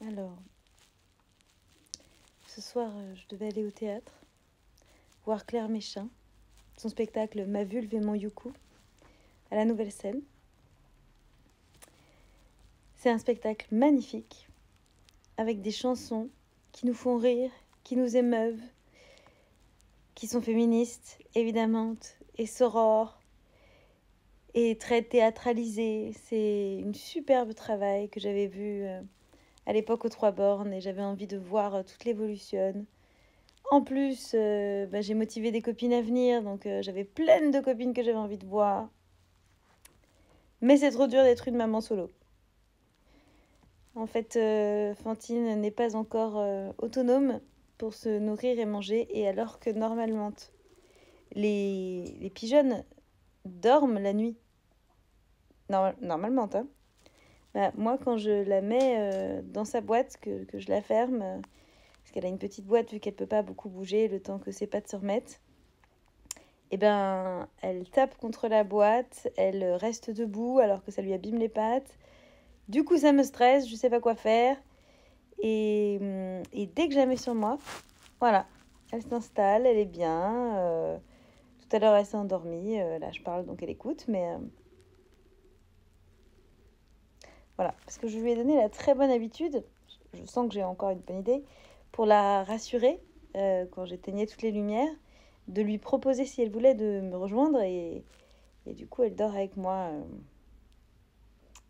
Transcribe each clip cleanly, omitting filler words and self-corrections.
Alors, ce soir, je devais aller au théâtre, voir Claire Méchin, son spectacle Ma vulve et mon youcou, à la Nouvelle Scène. C'est un spectacle magnifique, avec des chansons qui nous font rire, qui nous émeuvent, qui sont féministes, évidemment, et sorores, et très théâtralisées. C'est un superbe travail que j'avais vu à l'époque aux Trois Bornes, et j'avais envie de voir toute l'évolution. En plus, j'ai motivé des copines à venir, donc j'avais plein de copines que j'avais envie de voir. Mais c'est trop dur d'être une maman solo. En fait, Fantine n'est pas encore autonome pour se nourrir et manger, et alors que normalement, les pigeonnes dorment la nuit. Normalement, hein. Moi, quand je la mets dans sa boîte, que je la ferme, parce qu'elle a une petite boîte, vu qu'elle ne peut pas beaucoup bouger le temps que ses pattes se remettent, eh ben, elle tape contre la boîte, elle reste debout alors que ça lui abîme les pattes. Du coup, ça me stresse, je sais pas quoi faire. Et dès que je la mets sur moi, voilà, elle s'installe, elle est bien. Tout à l'heure, elle s'est endormie. Là, je parle, donc elle écoute. Mais voilà, parce que je lui ai donné la très bonne habitude, je sens que j'ai encore une bonne idée, pour la rassurer, quand j'éteignais toutes les lumières, de lui proposer si elle voulait de me rejoindre. Et du coup, elle dort avec moi.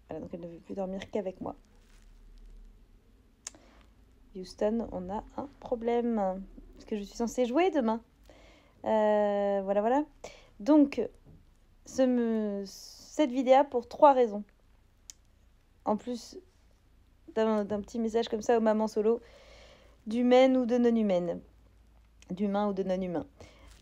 Voilà, donc elle ne veut plus dormir qu'avec moi. Houston, on a un problème. Parce que je suis censée jouer demain. Voilà. Donc, cette vidéo pour 3 raisons. En plus d'un petit message comme ça aux mamans solo, d'humaine ou de non-humaine. D'humain ou de non-humain.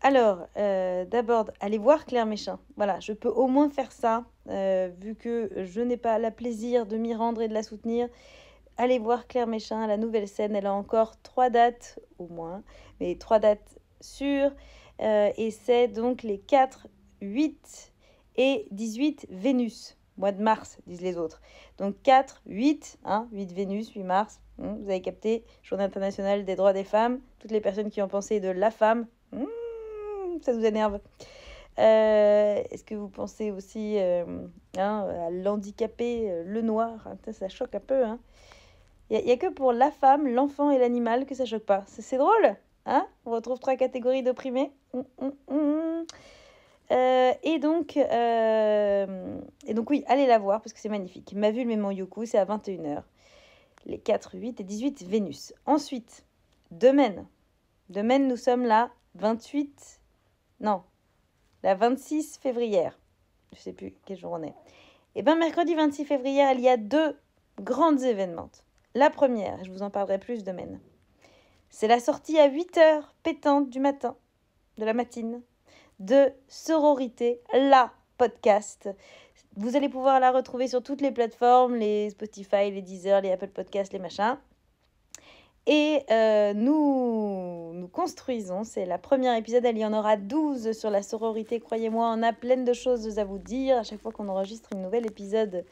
Alors, d'abord, allez voir Claire Méchin. Voilà, je peux au moins faire ça, vu que je n'ai pas le plaisir de m'y rendre et de la soutenir. Allez voir Claire Méchin à la Nouvelle Scène. Elle a encore 3 dates, au moins, mais 3 dates sûres. Et c'est donc les 4, 8 et 18 Vénus. Mois de mars, disent les autres. Donc 4, 8, 8 Vénus, 8 mars. Vous avez capté, Journée internationale des droits des femmes. Toutes les personnes qui ont pensé de la femme, ça vous énerve. Est-ce que vous pensez aussi à l'handicapé, le noir, ça choque un peu, hein. Il n'y a que pour la femme, l'enfant et l'animal que ça choque pas. C'est drôle, hein. On retrouve 3 catégories d'opprimés. Et donc, oui, allez la voir parce que c'est magnifique. Ma vulve et mon youcou, c'est à 21h. Les 4, 8 et 18 Vénus. Ensuite, Demain, nous sommes la 28... Non, la 26 février. Je ne sais plus quel jour on est. Et bien, mercredi 26 février, il y a 2 grands événements. La première, je vous en parlerai plus demain, c'est la sortie à 8h pétante du matin, de la matine, de Sororité, la podcast. Vous allez pouvoir la retrouver sur toutes les plateformes, les Spotify, les Deezer, les Apple Podcasts, les machins. Et nous construisons, c'est la première épisode, il y en aura 12 sur la sororité, croyez-moi, on a plein de choses à vous dire. À chaque fois qu'on enregistre un nouvel épisode,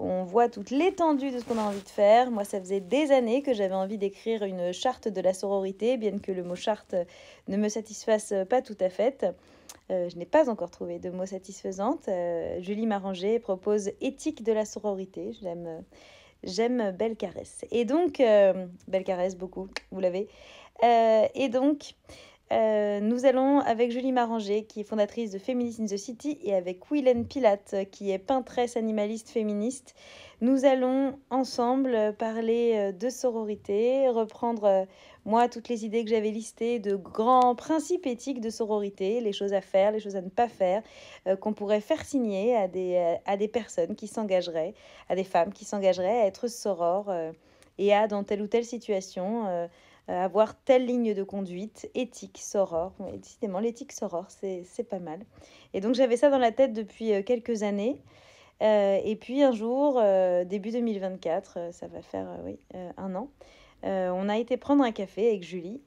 on voit toute l'étendue de ce qu'on a envie de faire. Moi, ça faisait des années que j'avais envie d'écrire une charte de la sororité, bien que le mot charte ne me satisfasse pas tout à fait. Je n'ai pas encore trouvé de mot satisfaisante. Julie Maranger propose éthique de la sororité. J'aime Belle Caresse. Et donc, Belle Caresse, beaucoup, vous l'avez. Et donc, nous allons avec Julie Maranger, qui est fondatrice de Feminist in the City, et avec Willen Pilate, qui est peintresse animaliste féministe. Nous allons ensemble parler de sororité, reprendre, moi, toutes les idées que j'avais listées de grands principes éthiques de sororité, les choses à faire, les choses à ne pas faire, qu'on pourrait faire signer à des personnes qui s'engageraient, à des femmes qui s'engageraient à être sorores et à, dans telle ou telle situation, avoir telle ligne de conduite, éthique, sorore. Ouais, décidément, l'éthique sorore, c'est pas mal. Et donc, j'avais ça dans la tête depuis quelques années. Et puis, un jour, début 2024, ça va faire 1 an, on a été prendre un café avec Julie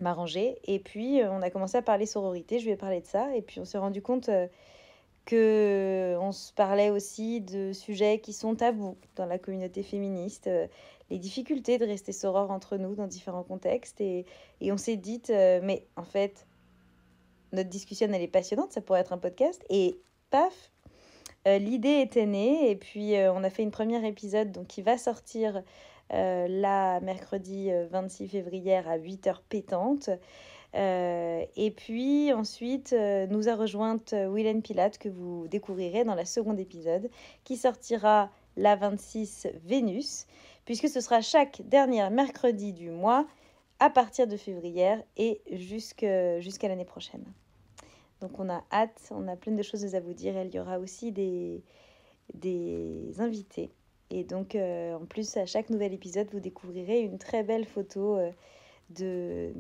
Maranger. Et puis, on a commencé à parler sororité. Je lui ai parlé de ça. Et puis, on s'est rendu compte qu'on se parlait aussi de sujets qui sont tabous dans la communauté féministe, les difficultés de rester sorores entre nous dans différents contextes. Et on s'est dit, mais en fait, notre discussion, elle est passionnante, ça pourrait être un podcast. Et paf, l'idée était née. Et puis, on a fait une première épisode donc, qui va sortir là, mercredi 26 février à 8h pétante. Et puis ensuite, nous a rejointe Willen Pilate, que vous découvrirez dans la seconde épisode, qui sortira la 26 Vénus, puisque ce sera chaque dernier mercredi du mois à partir de février et jusqu'à l'année prochaine. Donc on a hâte, on a plein de choses à vous dire. Il y aura aussi des invités. Et donc en plus, à chaque nouvel épisode, vous découvrirez une très belle photo de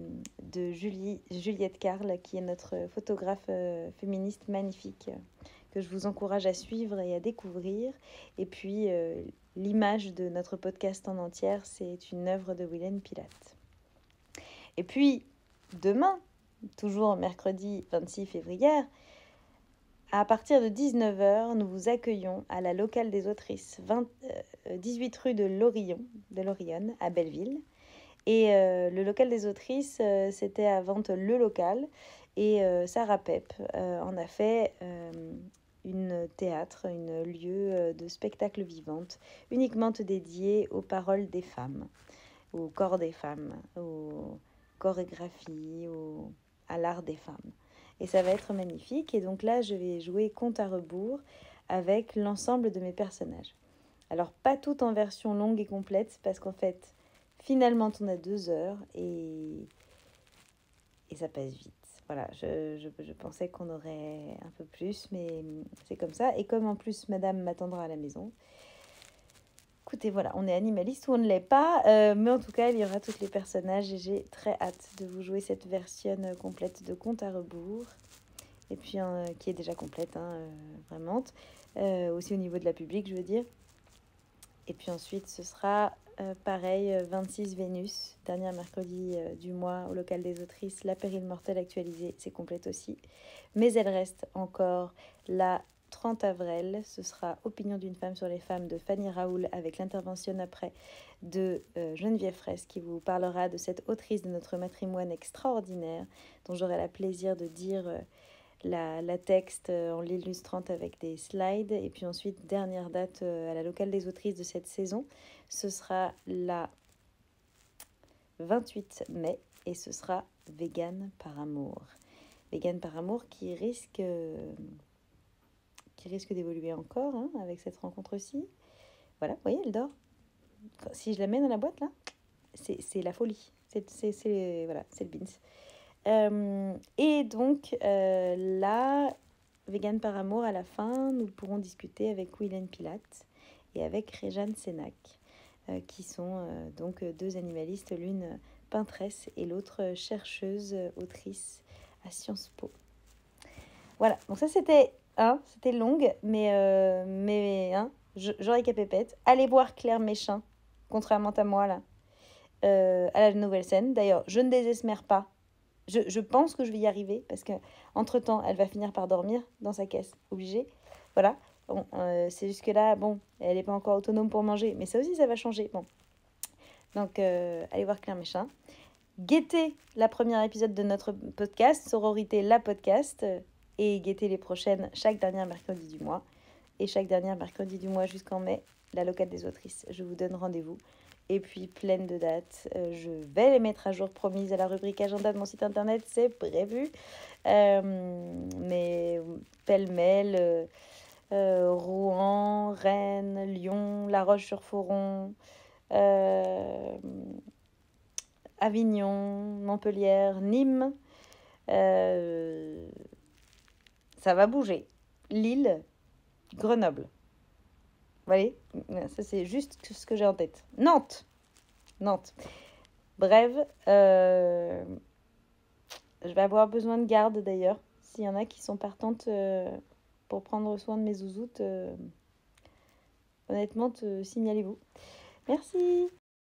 Juliette Carle, qui est notre photographe féministe magnifique, que je vous encourage à suivre et à découvrir. Et puis, l'image de notre podcast en entière, c'est une œuvre de Willen Pilate. Et puis, demain, toujours mercredi 26 février, à partir de 19h, nous vous accueillons à la locale des autrices, 18 rue de l'Orion, à Belleville. Et le local des autrices, c'était à vente le local. Et Sarah Pep en a fait une théâtre, un lieu de spectacle vivante, uniquement dédié aux paroles des femmes, au corps des femmes, aux chorégraphies, à l'art des femmes. Et ça va être magnifique. Et donc là, je vais jouer compte à rebours avec l'ensemble de mes personnages. Alors, pas tout en version longue et complète, parce qu'en fait, finalement, on a 2 heures et ça passe vite. Voilà, je pensais qu'on aurait un peu plus, mais c'est comme ça. Et comme en plus, madame m'attendra à la maison. Écoutez, voilà, on est animaliste ou on ne l'est pas. Mais en tout cas, il y aura tous les personnages et j'ai très hâte de vous jouer cette version complète de Compte à rebours. Et puis, qui est déjà complète, vraiment. Aussi au niveau de la public, je veux dire. Et puis ensuite, ce sera pareil, 26 Vénus, dernier mercredi du mois, au local des autrices. La pérille mortelle actualisée, c'est complète aussi. Mais elle reste encore la 30 avril. Ce sera Opinion d'une femme sur les femmes de Fanny Raoul, avec l'intervention après de Geneviève Fraisse, qui vous parlera de cette autrice de notre matrimoine extraordinaire, dont j'aurai le plaisir de dire la texte en l'illustrante avec des slides. Et puis ensuite, dernière date à la locale des autrices de cette saison, ce sera la 28 mai et ce sera Vegan par amour. Vegan par amour qui risque d'évoluer encore avec cette rencontre-ci. Voilà, vous voyez, elle dort. Si je la mets dans la boîte, là, c'est la folie. Voilà, c'est le beans. Et donc, là, Vegan par amour, à la fin, nous pourrons discuter avec Willen Pilate et avec Réjeanne Sénac, qui sont donc 2 animalistes, l'une peintresse et l'autre chercheuse, autrice à Sciences Po. Voilà, donc ça c'était longue, mais j'aurais qu'à pépette. Allez voir Claire Méchin, contrairement à moi là, à la nouvelle scène. D'ailleurs, je ne désespère pas. Je pense que je vais y arriver parce que entre-temps, elle va finir par dormir dans sa caisse, obligée. Voilà. Bon, c'est jusque-là, bon, elle n'est pas encore autonome pour manger, mais ça aussi, ça va changer. Bon. Donc, allez voir Claire Méchin. Guettez la première épisode de notre podcast, Sororité, la podcast, et guettez les prochaines chaque dernier mercredi du mois. Et chaque dernier mercredi du mois jusqu'en mai, la locale des autrices. Je vous donne rendez-vous. Et puis, pleine de dates. Je vais les mettre à jour, promise, à la rubrique agenda de mon site internet, c'est prévu. Mais pêle-mêle, Rouen, Rennes, Lyon, La Roche-sur-Foron, Avignon, Montpellier, Nîmes. Ça va bouger. Lille, Grenoble. Voilà, ça c'est juste ce que j'ai en tête. Nantes. Bref, je vais avoir besoin de garde d'ailleurs. S'il y en a qui sont partantes pour prendre soin de mes zouzoutes, honnêtement, signalez-vous. Merci.